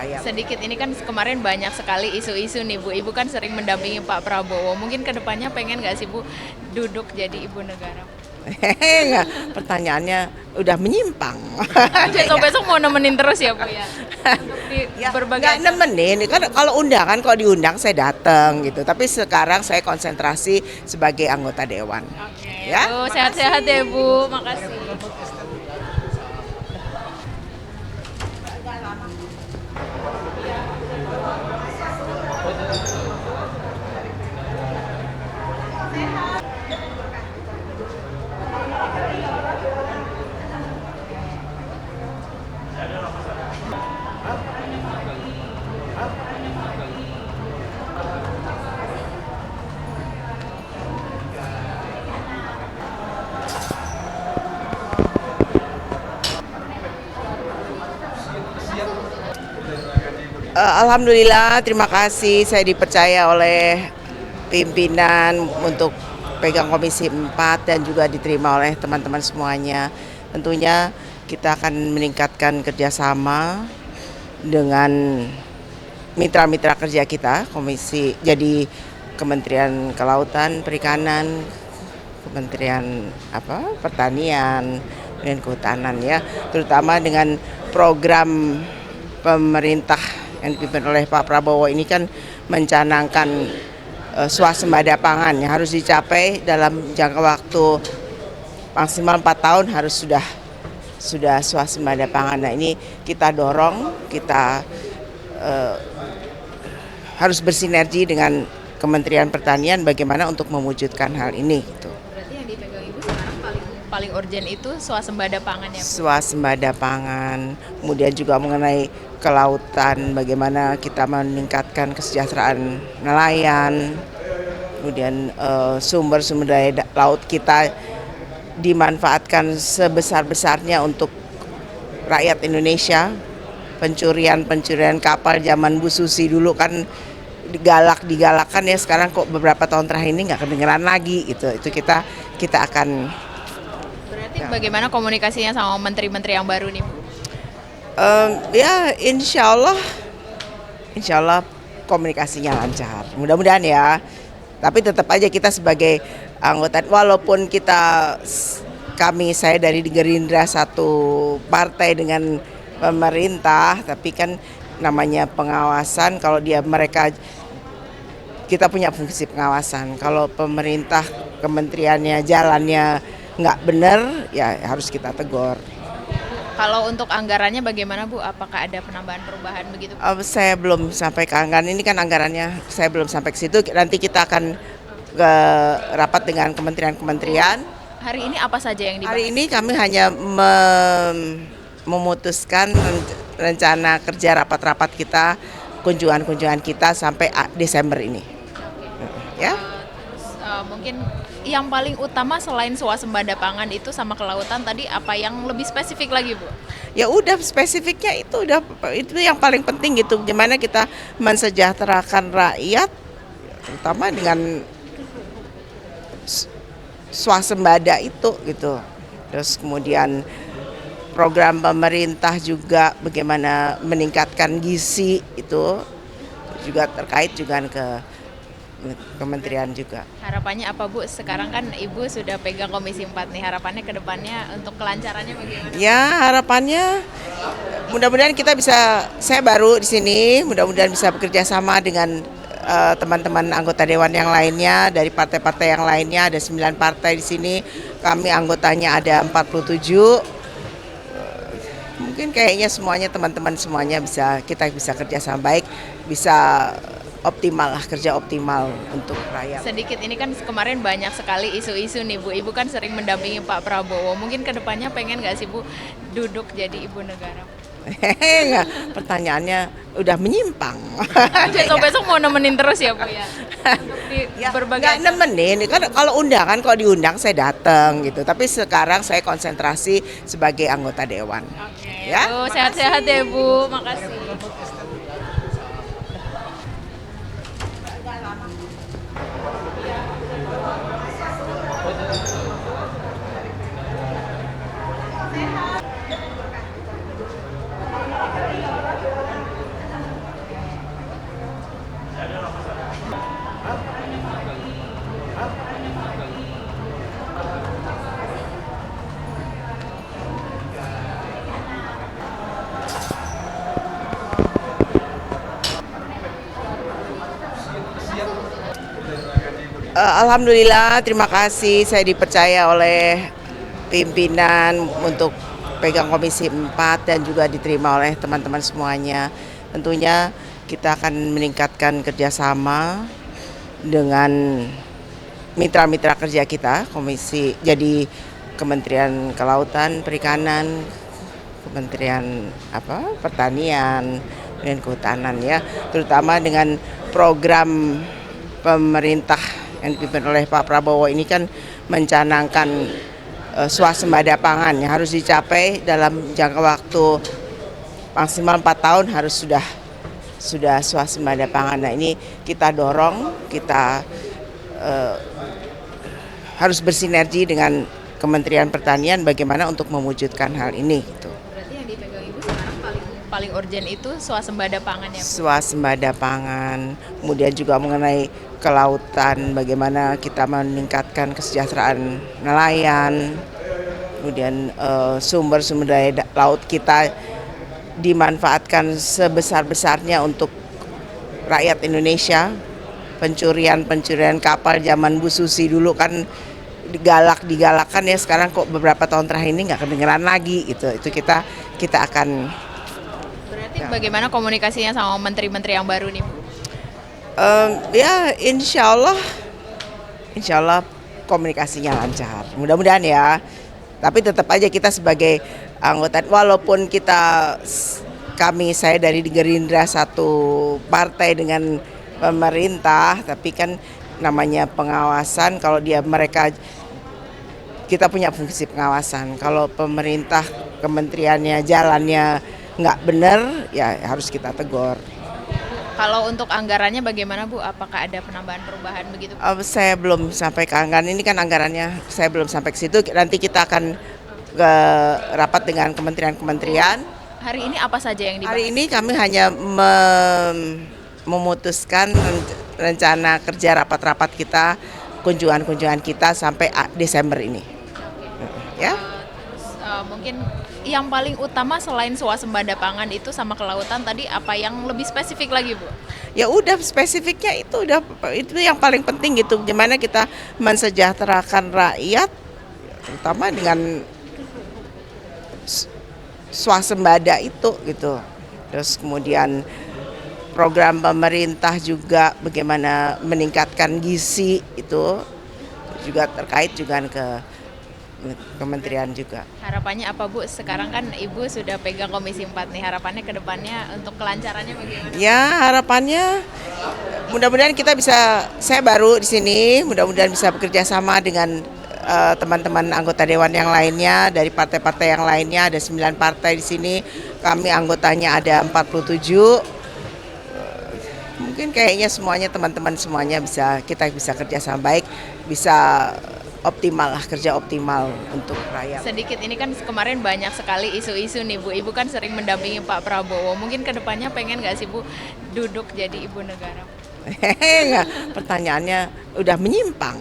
rakyat. Sedikit, ini kan kemarin banyak sekali isu-isu nih Bu. Ibu kan sering mendampingi Pak Prabowo. Mungkin kedepannya pengen nggak sih Bu duduk jadi ibu negara? Enggak, pertanyaannya udah menyimpang. Besok-besok mau nemenin terus ya Bu ya? Untuk di Ya, berbagai nggak nemenin, kan kalau undangan, kalau diundang saya datang gitu. Tapi sekarang saya konsentrasi sebagai anggota dewan. Oke, Ya, Bu, sehat-sehat ya Bu. Makasih. Alhamdulillah, terima kasih saya dipercaya oleh pimpinan untuk pegang Komisi 4 dan juga diterima oleh teman-teman semuanya. Tentunya kita akan meningkatkan kerjasama dengan mitra-mitra kerja kita, komisi jadi Kementerian Kelautan, Perikanan, Kementerian Pertanian, dan Kehutanan ya, terutama dengan program pemerintah yang dipimpin oleh Pak Prabowo ini kan mencanangkan swasembada pangan yang harus dicapai dalam jangka waktu maksimal 4 tahun harus sudah swasembada pangan. Nah, ini kita dorong, kita harus bersinergi dengan Kementerian Pertanian bagaimana untuk mewujudkan hal ini gitu. Berarti yang dipegang Ibu sekarang paling urgent itu swasembada pangan ya Bu? Swasembada pangan, kemudian juga mengenai kelautan, bagaimana kita meningkatkan kesejahteraan nelayan, kemudian sumber-sumber daya laut kita dimanfaatkan sebesar-besarnya untuk rakyat Indonesia. Pencurian kapal zaman Bu Susi dulu kan digalakkan ya, sekarang kok beberapa tahun terakhir ini nggak kedengeran lagi gitu. Itu kita akan. Berarti bagaimana komunikasinya sama menteri-menteri yang baru nih Bu? Ya insya Allah komunikasinya lancar, mudah-mudahan ya. Tapi tetap aja kita sebagai anggota, walaupun saya dari Gerindra satu partai dengan pemerintah, tapi kan namanya pengawasan, kalau kita punya fungsi pengawasan. Kalau pemerintah kementeriannya jalannya nggak benar ya harus kita tegur. Kalau untuk anggarannya bagaimana Bu? Apakah ada penambahan perubahan begitu? Saya belum sampai ke anggaran, ini kan anggarannya saya belum sampai ke situ. Nanti kita akan ke rapat dengan kementerian-kementerian. Hari ini apa saja yang dibahas? Hari ini kami hanya memutuskan rencana kerja rapat-rapat kita, kunjungan-kunjungan kita sampai Desember ini. Ya. Mungkin yang paling utama selain swasembada pangan itu sama kelautan tadi, apa yang lebih spesifik lagi Bu? Ya udah, spesifiknya itu yang paling penting gitu. Gimana kita mensejahterakan rakyat, terutama dengan swasembada itu gitu. Terus kemudian program pemerintah juga bagaimana meningkatkan gizi, itu juga terkait juga ke kementerian juga. Harapannya apa Bu? Sekarang kan Ibu sudah pegang Komisi 4 nih, harapannya ke depannya untuk kelancarannya bagaimana? Ya harapannya mudah-mudahan saya baru di sini, mudah-mudahan bisa bekerja sama dengan teman-teman anggota dewan yang lainnya dari partai-partai yang lainnya. Ada 9 partai di sini, kami anggotanya ada 47. Mungkin kayaknya teman-teman semuanya kita bisa kerja sama baik, bisa kerja optimal untuk rakyat. Sedikit, ini kan kemarin banyak sekali isu-isu nih Bu. Ibu kan sering mendampingi Pak Prabowo. Mungkin kedepannya pengen nggak sih Bu duduk jadi ibu negara? Enggak, pertanyaannya udah menyimpang. Besok-besok mau nemenin terus ya Bu ya? Untuk di Ya, berbagai nggak nemenin, kan kalau undangan, kalau diundang saya datang gitu. Tapi sekarang saya konsentrasi sebagai anggota dewan. Oke, Ya, Bu, sehat-sehat ya Bu. Makasih. Alhamdulillah, terima kasih saya dipercaya oleh pimpinan untuk pegang Komisi 4 dan juga diterima oleh teman-teman semuanya. Tentunya kita akan meningkatkan kerjasama dengan mitra-mitra kerja kita, jadi Kementerian Kelautan, Perikanan, Kementerian Pertanian, dan Kehutanan ya, terutama dengan program pemerintah yang dipimpin oleh Pak Prabowo ini kan mencanangkan swasembada pangan yang harus dicapai dalam jangka waktu maksimal 4 tahun harus sudah swasembada pangan. Nah ini kita dorong, kita harus bersinergi dengan Kementerian Pertanian bagaimana untuk mewujudkan hal ini. Gitu. Berarti yang dipegang Ibu sekarang paling urgent itu swasembada pangan ya Bu? Swasembada pangan, kemudian juga mengenai kelautan, bagaimana kita meningkatkan kesejahteraan nelayan, kemudian sumber-sumber daya laut kita dimanfaatkan sebesar-besarnya untuk rakyat Indonesia. Pencurian kapal zaman Bu Susi dulu kan digalakkan ya, sekarang kok beberapa tahun terakhir ini nggak kedengeran lagi gitu. Itu kita akan. Berarti bagaimana komunikasinya sama menteri-menteri yang baru nih Bu? Ya insya Allah komunikasinya lancar, mudah-mudahan ya. Tapi tetap aja kita sebagai anggota, walaupun saya dari Gerindra satu partai dengan pemerintah, tapi kan namanya pengawasan, kalau kita punya fungsi pengawasan. Kalau pemerintah kementeriannya jalannya nggak benar ya harus kita tegur. Kalau untuk anggarannya bagaimana Bu? Apakah ada penambahan perubahan begitu? Saya belum sampai ke anggaran, ini kan anggarannya saya belum sampai ke situ. Nanti kita akan ke rapat dengan kementerian-kementerian. Hari ini apa saja yang dibahas? Hari ini kami hanya memutuskan rencana kerja rapat-rapat kita, kunjungan-kunjungan kita sampai Desember ini. Ya. Mungkin yang paling utama selain swasembada pangan itu sama kelautan tadi, apa yang lebih spesifik lagi Bu? Ya udah, spesifiknya itu yang paling penting gitu. Gimana kita mensejahterakan rakyat, terutama dengan swasembada itu gitu. Terus kemudian program pemerintah juga bagaimana meningkatkan gizi, itu juga terkait juga ke kementerian juga. Harapannya apa Bu? Sekarang kan Ibu sudah pegang Komisi 4 nih, harapannya ke depannya untuk kelancarannya bagaimana? Ya harapannya mudah-mudahan saya baru di sini, mudah-mudahan bisa bekerja sama dengan teman-teman anggota dewan yang lainnya, dari partai-partai yang lainnya, ada 9 partai di sini, kami anggotanya ada 47. Mungkin kayaknya teman-teman semuanya kita bisa kerja sama baik, bisa kerja optimal untuk rakyat. Sedikit, ini kan kemarin banyak sekali isu-isu nih Bu. Ibu kan sering mendampingi Pak Prabowo. Mungkin kedepannya pengen nggak sih Bu duduk jadi ibu negara? Enggak, pertanyaannya udah menyimpang.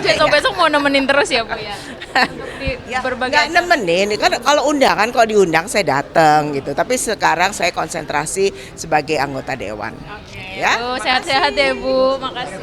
Besok-besok mau nemenin terus ya Bu ya? Di berbagai nggak nemenin, kan kalau diundang saya datang gitu. Tapi sekarang saya konsentrasi sebagai anggota dewan. Oke. Ya. Bu, sehat-sehat ya Bu. Makasih.